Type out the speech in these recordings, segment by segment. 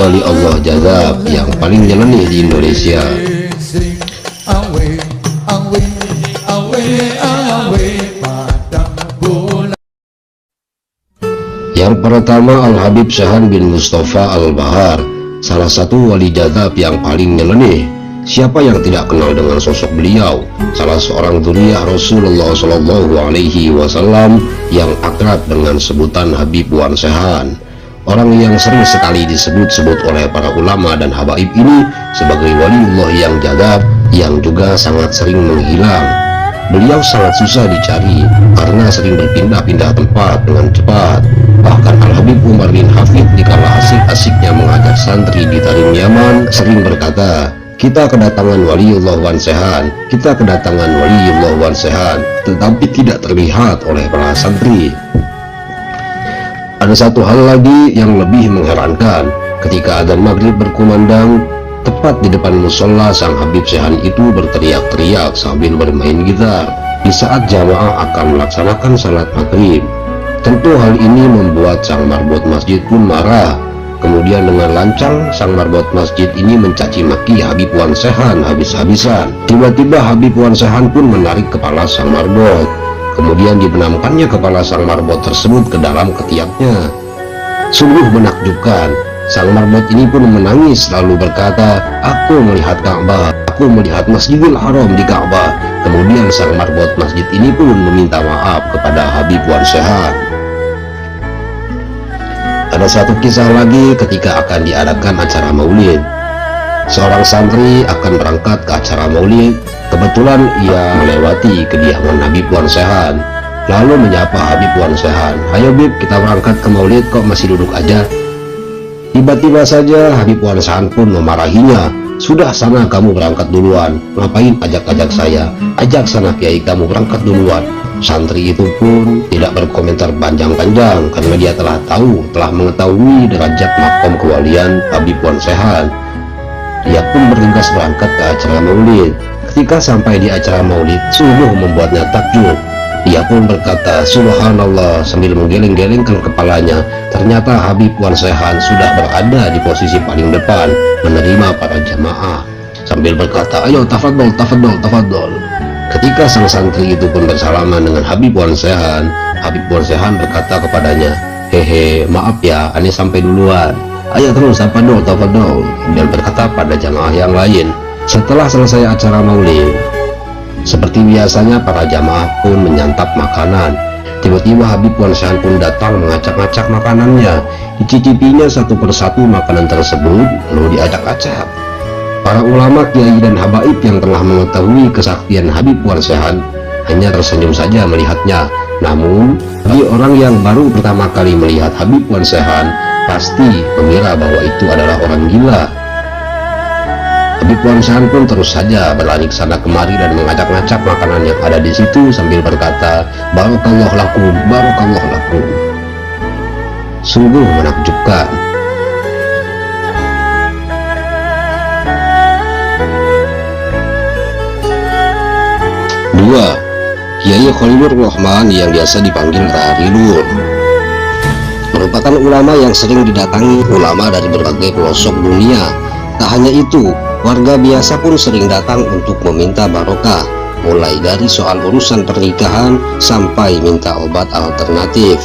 wali Allah jazab yang paling nyeleneh di Indonesia. Yang pertama, Al-Habib Syahan bin Mustafa Al-Bahar, salah satu wali jazab yang paling nyeleneh. Siapa yang tidak kenal dengan sosok beliau, salah seorang dzurriyyah Rasulullah Shallallahu Alaihi Wasallam yang akrab dengan sebutan Habib Wan Sehan. Orang yang sering sekali disebut-sebut oleh para ulama dan habaib ini sebagai waliullah yang jazab, yang juga sangat sering menghilang. Beliau sangat susah dicari karena sering berpindah-pindah tempat dengan cepat. Bahkan Al-Habib Umar bin Hafid dikala asik-asiknya mengajar santri di Tarim Yaman sering berkata, "Kita kedatangan waliullah Wan Sehan, kita kedatangan waliullah Wan Sehan," tetapi tidak terlihat oleh para santri. Ada satu hal lagi yang lebih mengherankan, ketika adzan maghrib berkumandang, tepat di depan musola sang Habib Sehan itu berteriak-teriak sambil bermain gitar di saat jamaah akan melaksanakan salat maghrib. Tentu hal ini membuat sang marbot masjid pun marah. Kemudian dengan lancang sang marbot masjid ini mencaci maki Habib Wan Sehan habis-habisan. Tiba-tiba Habib Wan Sehan pun menarik kepala sang marbot. Kemudian dibenamkannya kepala sang marbot tersebut ke dalam ketiaknya. Sungguh menakjubkan. Sang marbot ini pun menangis lalu berkata, "Aku melihat Ka'bah, aku melihat Masjidil Haram di Ka'bah." Kemudian sang marbot masjid ini pun meminta maaf kepada Habib Wan Sehan. Ada satu kisah lagi ketika akan diadakan acara maulid. Seorang santri akan berangkat ke acara maulid. Kebetulan ia melewati kediaman Habib Wan Sehan, lalu menyapa Habib Wan Sehan, "Ayo Bib, kita berangkat ke maulid, kok masih duduk aja?" Tiba-tiba saja Habib Wan Sehan pun memarahinya, "Sudah sana kamu berangkat duluan, ngapain ajak-ajak saya? Ajak sana kiai kamu berangkat duluan." Santri itu pun tidak berkomentar panjang-panjang karena dia telah mengetahui derajat makom kewalian Habib Wan Sehan. Dia pun bergegas berangkat ke acara maulid. Ketika sampai di acara maulid, sungguh membuatnya takjub. Dia pun berkata, "Subhanallah," sambil menggeleng-gelengkan kepalanya. Ternyata Habib Wan Sehan sudah berada di posisi paling depan menerima para jamaah sambil berkata, "Ayo tafadhol, tafadhol, tafadhol." Ketika sang santri itu pun bersalaman dengan Habib Wan Sehan, Habib Wan Sehan berkata kepadanya, "Hehe, maaf ya, aneh sampai duluan. Ayo terus, tafadhol, tafadhol." Dan berkata pada jamaah yang lain, setelah selesai acara maulid, seperti biasanya para jamaah pun menyantap makanan. Tiba-tiba Habib Wan Sehan pun datang mengacak-acak makanannya. Dicicipinya satu persatu makanan tersebut, lalu diacak-acak. Para ulama, kiai dan habaib yang telah mengetahui kesaktian Habib Wan Sehan hanya tersenyum saja melihatnya. Namun bagi orang yang baru pertama kali melihat Habib Wan Sehan pasti mengira bahwa itu adalah orang gila. Habib Wan Sehan pun terus saja berlari ke sana kemari dan mengacak-ngacak makanan yang ada di situ sambil berkata, "Barakallahu lakum, barakallahu lakum." Sungguh menakjubkan. Dua, Kiai Khalilur Rahman yang biasa dipanggil Rarilur, merupakan ulama yang sering didatangi ulama dari berbagai pelosok dunia. Tak hanya itu, warga biasa pun sering datang untuk meminta barokah, mulai dari soal urusan pernikahan sampai minta obat alternatif.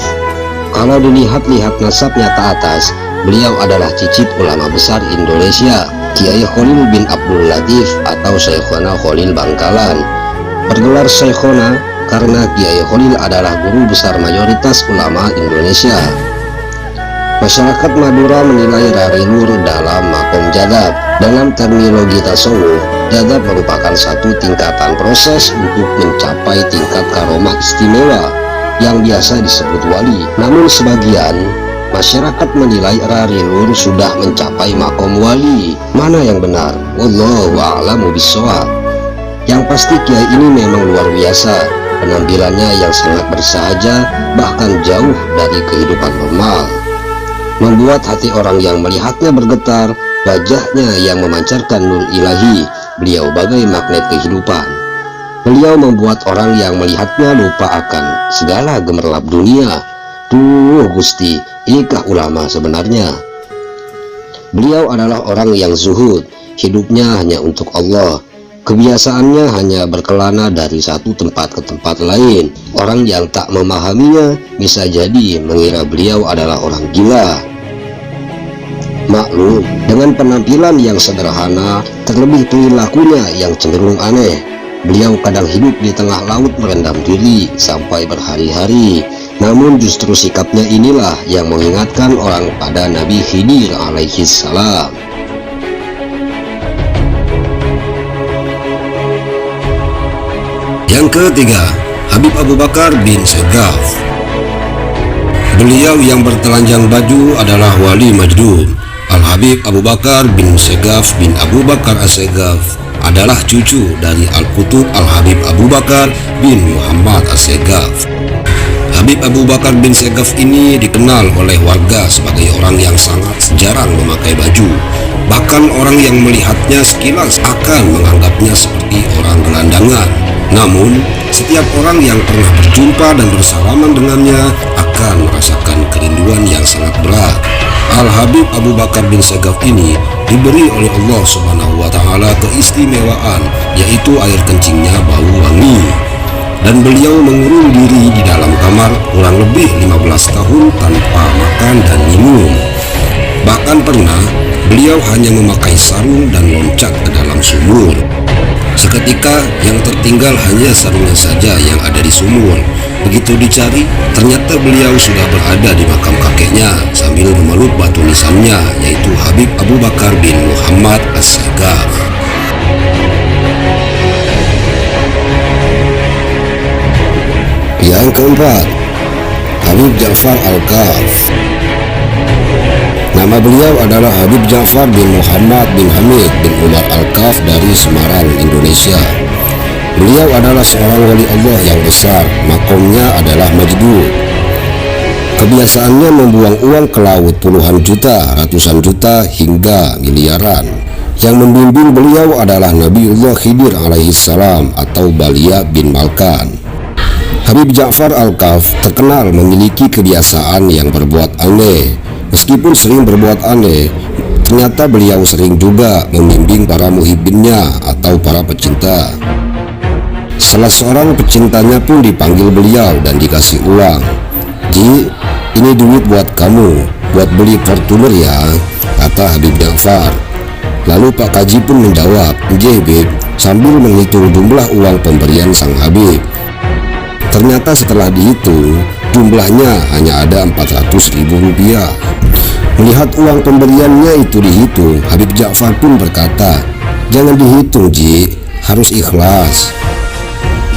Kalau dilihat-lihat nasabnya ke atas, beliau adalah cicit ulama besar Indonesia, Kiai Khalil bin Abdul Latif atau Syekhona Khalil Bangkalan. Bergelar Syekhona karena Kiai Khalil adalah guru besar mayoritas ulama Indonesia. Masyarakat Madura menilai Rarilur dalam makom jadzab. Dalam terminologi tasawuf, jadzab merupakan satu tingkatan proses untuk mencapai tingkat karomah istimewa yang biasa disebut wali. Namun sebagian masyarakat menilai Rarilur sudah mencapai makom wali. Mana yang benar? Wallahu a'lamu bishawab. Yang pasti kiai ini memang luar biasa. Penampilannya yang sangat bersahaja, bahkan jauh dari kehidupan normal, membuat hati orang yang melihatnya bergetar. Wajahnya yang memancarkan nur ilahi, beliau bagai magnet kehidupan. Beliau membuat orang yang melihatnya lupa akan segala gemerlap dunia. Duh Gusti, inikah ulama sebenarnya? Beliau adalah orang yang zuhud, hidupnya hanya untuk Allah. Kebiasaannya hanya berkelana dari satu tempat ke tempat lain. Orang yang tak memahaminya bisa jadi mengira beliau adalah orang gila. Maklum, dengan penampilan yang sederhana, terlebih perilakunya yang cenderung aneh, beliau kadang hidup di tengah laut merendam diri sampai berhari-hari. Namun justru sikapnya inilah yang mengingatkan orang pada Nabi Khidir alaihi salam. Yang ketiga, Habib Abu Bakar bin Segaf. Beliau yang bertelanjang baju adalah wali Majdub. Al-Habib Abu Bakar bin Segaf bin Abu Bakar As-Segaf adalah cucu dari Al-Qutub Al-Habib Abu Bakar bin Muhammad As-Segaf. Habib Abu Bakar bin Segaf ini dikenal oleh warga sebagai orang yang sangat jarang memakai baju. Bahkan orang yang melihatnya sekilas akan menganggapnya seperti orang gelandangan. Namun, setiap orang yang pernah berjumpa dan bersalaman dengannya akan merasakan kerinduan yang sangat berat. Al-Habib Abu Bakar bin Segaf ini diberi oleh Allah Subhanahu wa Ta'ala keistimewaan, yaitu air kencingnya bau wangi. Dan beliau mengurung diri di dalam kamar kurang lebih 15 tahun tanpa makan dan minum. Bahkan pernah beliau hanya memakai sarung dan loncat ke dalam sumur. Seketika yang tertinggal hanya sarungnya saja yang ada di sumur. Begitu dicari, ternyata beliau sudah berada di makam kakeknya sambil memeluk batu nisannya, yaitu Habib Abu Bakar bin Muhammad As-Segaf. Yang keempat, Habib Ja'far Al-Kaf. Nama beliau adalah Habib Ja'far bin Muhammad bin Hamid bin Umar Al-Kaf dari Semarang, Indonesia. Beliau adalah seorang wali Allah yang besar, makomnya adalah Majdub. Kebiasaannya membuang uang ke laut puluhan juta, ratusan juta, hingga miliaran. Yang membimbing beliau adalah Nabiullah Khidir alaihi salam atau Balia bin Malkan. Habib Ja'far Al-Kaf terkenal memiliki kebiasaan yang berbuat aneh. Meskipun sering berbuat aneh, ternyata beliau sering juga membimbing para muhibbinnya atau para pecinta. Salah seorang pecintanya pun dipanggil beliau dan dikasih uang. "Ji, ini duit buat kamu, buat beli Fortuner ya," kata Habib Ja'far. Lalu Pak Kaji pun menjawab, "Nggih, Bib," sambil menghitung jumlah uang pemberian sang Habib. Ternyata setelah dihitung, jumlahnya hanya ada 400.000 rupiah. Melihat uang pemberiannya itu dihitung, Habib Ja'far pun berkata, "Jangan dihitung, Ji, harus ikhlas."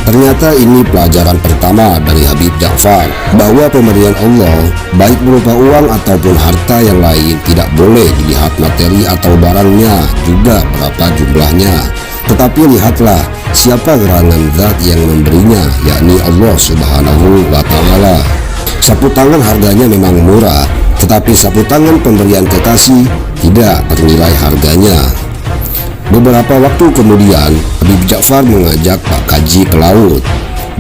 Ternyata ini pelajaran pertama dari Habib Ja'far, bahwa pemberian Allah, baik berupa uang ataupun harta yang lain, tidak boleh dilihat materi atau barangnya, juga berapa jumlahnya. Tetapi lihatlah siapa gerangan zat yang memberinya, yakni Allah Subhanahu wa Ta'ala. Sapu tangan harganya memang murah, tetapi sapu tangan pemberian kekasih tidak ternilai harganya. Beberapa waktu kemudian, Habib Ja'far mengajak Pak Kaji ke laut.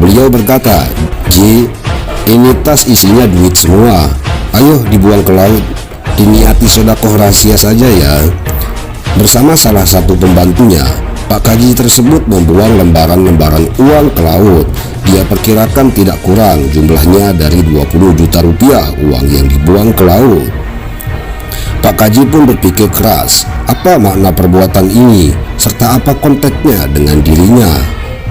Beliau berkata, "Ji, ini tas isinya duit semua, ayo dibuang ke laut, diniati sedekah rahasia saja ya." Bersama salah satu pembantunya, Pak Kaji tersebut membuang lembaran-lembaran uang ke laut. Dia perkirakan tidak kurang jumlahnya dari 20 juta rupiah uang yang dibuang ke laut. Pak Kaji pun berpikir keras, apa makna perbuatan ini, serta apa konteksnya dengan dirinya.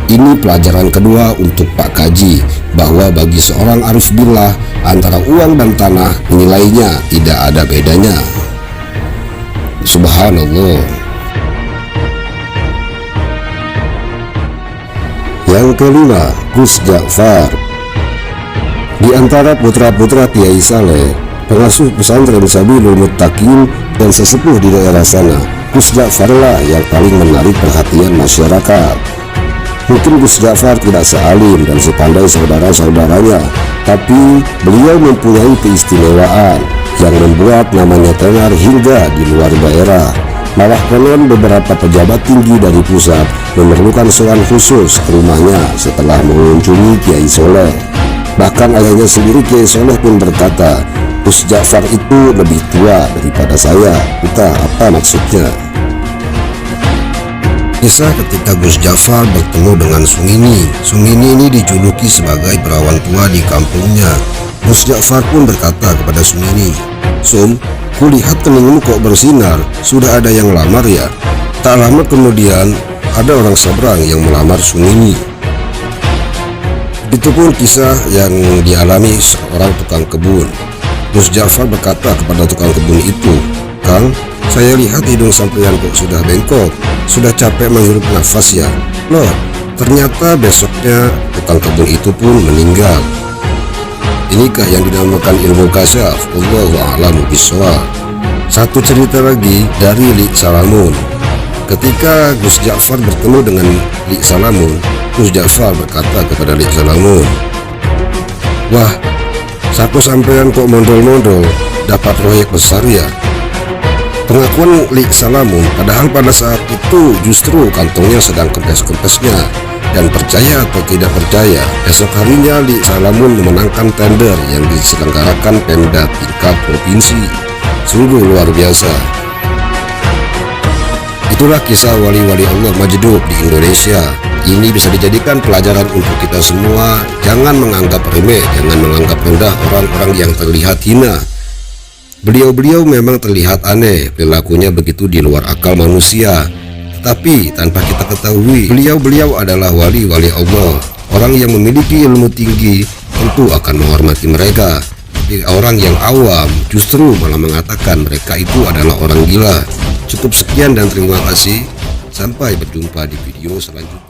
Ini pelajaran kedua untuk Pak Kaji, bahwa bagi seorang arif billah, antara uang dan tanah nilainya tidak ada bedanya. Subhanallah. Yang kelima, Gus Ja'far. Di antara putra-putra Kiai Saleh, pengasuh pesantren Sabilul Muttaqin dan sesepuh di daerah sana, Gus Ja'far lah yang paling menarik perhatian masyarakat. Mungkin Gus Ja'far tidak sealim dan sepandai saudara-saudaranya, tapi beliau mempunyai keistimewaan yang membuat namanya tenar hingga di luar daerah. Malah konon beberapa pejabat tinggi dari pusat memerlukan sowan khusus ke rumahnya setelah mengunjungi Kiai Soleh. Bahkan ayahnya sendiri, Kiai Soleh, pun berkata, Gus Ja'far itu lebih tua daripada saya. Entah apa maksudnya. Kisah ketika Gus Ja'far bertemu dengan Sumini. Sumini ini dijuluki sebagai perawan tua di kampungnya. Gus Ja'far pun berkata kepada Sumini, "Sum, kulihat keningmu kok bersinar, sudah ada yang lamar ya?" Tak lama kemudian ada orang seberang yang melamar Sumini. Begitupun kisah yang dialami seorang tukang kebun. Gus Ja'far berkata kepada tukang kebun itu, "Kang, saya lihat hidung sampean kok sudah bengkok, sudah capek menghirup nafas ya?" Loh, ternyata besoknya tukang kebun itu pun meninggal. Inikah yang dinamakan ilmu kasyaf. Wallahu a'lamu bishawab. Satu cerita lagi dari Li Salamun. Ketika Gus Ja'far bertemu dengan Li Salamun, Gus Ja'far berkata kepada Li Salamun, "Wah, sapu sampean kok mondol-mondol, dapat proyek besar ya?" Pengakuan Li Salamun, padahal pada saat itu justru kantongnya sedang kempes-kempesnya. Dan percaya atau tidak percaya, esok harinya Li Salamun memenangkan tender yang diselenggarakan Pemda tingkat provinsi. Sungguh luar biasa. Itulah kisah wali-wali Allah majdub di Indonesia. Ini bisa dijadikan pelajaran untuk kita semua. Jangan menganggap remeh, jangan menganggap rendah orang-orang yang terlihat hina. Beliau-beliau memang terlihat aneh, perilakunya begitu di luar akal manusia. Tetapi tanpa kita ketahui, beliau-beliau adalah wali-wali Allah. Orang yang memiliki ilmu tinggi tentu akan menghormati mereka. Tapi orang yang awam justru malah mengatakan mereka itu adalah orang gila. Cukup sekian dan terima kasih. Sampai berjumpa di video selanjutnya.